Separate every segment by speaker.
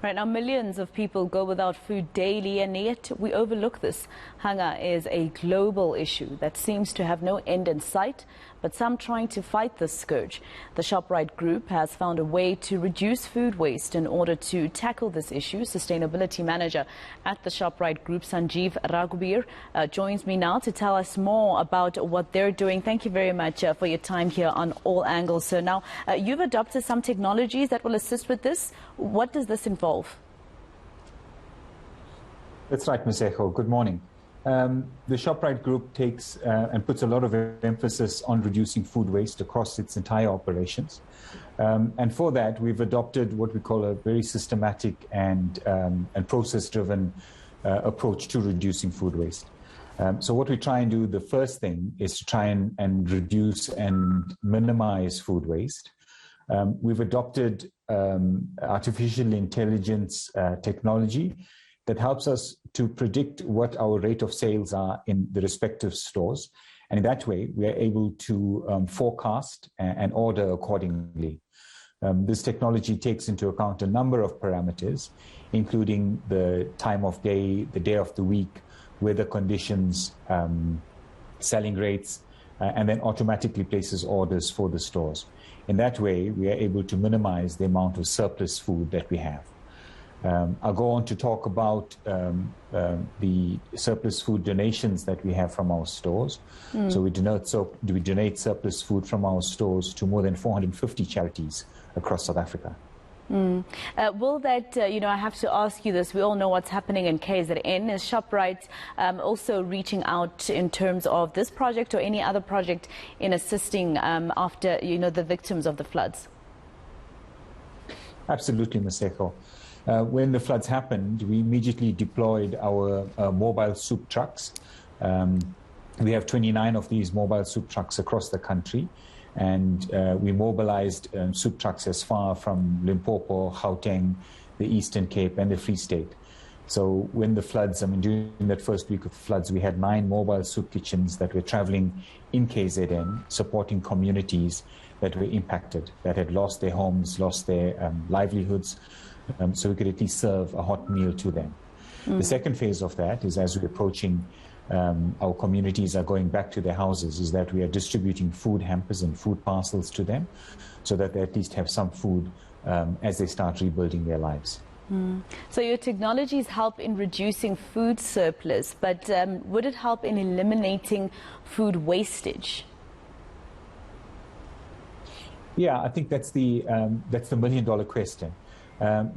Speaker 1: Right now, millions of people go without food daily, and yet we overlook this. Hunger is a global issue that seems to have no end in sight, but some trying to fight this scourge. The Shoprite group has found a way to reduce food waste in order to tackle this issue. Sustainability manager at the Shoprite group, Sanjeev Raghubir, joins me now to tell us more about what they're doing. Thank you very much for your time here on All Angles. So now you've adopted some technologies that will assist with this. What does this involve?
Speaker 2: That's right, Ms. Echo. Good morning. The Shoprite Group takes and puts a lot of emphasis on reducing food waste across its entire operations. And for that, we've adopted what we call a very systematic and process-driven approach to reducing food waste. So what we try and do, the first thing is to try and reduce and minimize food waste. We've adopted artificial intelligence technology that helps us to predict what our rate of sales are in the respective stores. And in that way, we are able to forecast and order accordingly. This technology takes into account a number of parameters, including the time of day, the day of the week, weather conditions, selling rates, and then automatically places orders for the stores. In that way, we are able to minimize the amount of surplus food that we have. I'll go on to talk about the surplus food donations that we have from our stores. So we donate surplus food from our stores to more than 450 charities across South Africa.
Speaker 1: Will that, I have to ask you this, we all know what's happening in KZN. Is Shoprite also reaching out in terms of this project or any other project in assisting after, the victims of the floods?
Speaker 2: Absolutely, Ms. Echo. When the floods happened, we immediately deployed our mobile soup trucks. We have 29 of these mobile soup trucks across the country, and we mobilized soup trucks as far from Limpopo, Gauteng, the Eastern Cape, and the Free State. So when the floods, during that first week of the floods, we had 9 mobile soup kitchens that were traveling in KZN, supporting communities that were impacted, that had lost their homes, lost their livelihoods, so we could at least serve a hot meal to them. The second phase of that is, as we're approaching, our communities are going back to their houses, is that we are distributing food hampers and food parcels to them so that they at least have some food as they start rebuilding their lives.
Speaker 1: So your technologies help in reducing food surplus, but would it help in eliminating food wastage?
Speaker 2: Yeah, I think that's the million-dollar question.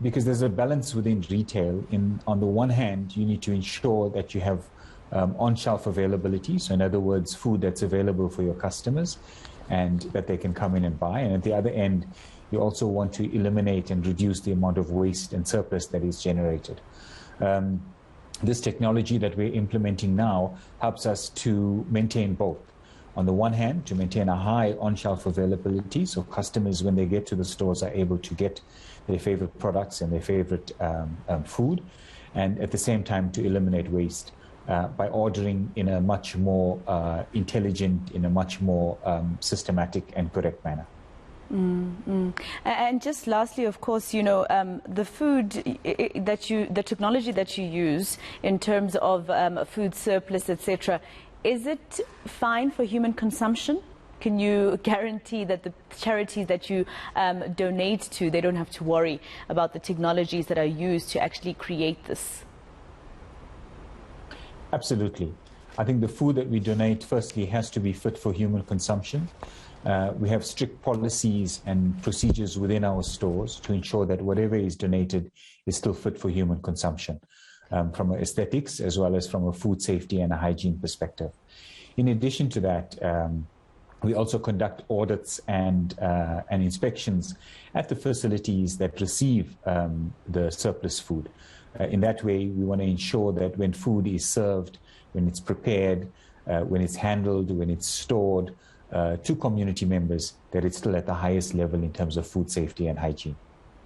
Speaker 2: Because there's a balance within retail. On the one hand, you need to ensure that you have on-shelf availability. So in other words, food that's available for your customers and that they can come in and buy. And at the other end, you also want to eliminate and reduce the amount of waste and surplus that is generated. This technology that we're implementing now helps us to maintain both. On the one hand, to maintain a high on-shelf availability, so customers, when they get to the stores, are able to get their favorite products and their favorite food, and at the same time to eliminate waste by ordering in a much more intelligent, in a much more systematic and correct manner.
Speaker 1: And just lastly, of course, the food the technology that you use in terms of food surplus, etc., is it fine for human consumption? Can you guarantee that the charities that you donate to, they don't have to worry about the technologies that are used to actually create this?
Speaker 2: Absolutely. I think the food that we donate, firstly, has to be fit for human consumption. We have strict policies and procedures within our stores to ensure that whatever is donated is still fit for human consumption, from an aesthetics as well as from a food safety and a hygiene perspective. In addition to that, we also conduct audits and inspections at the facilities that receive the surplus food. In that way, we want to ensure that when food is served, when it's prepared, when it's handled, when it's stored to community members, that it's still at the highest level in terms of food safety and hygiene.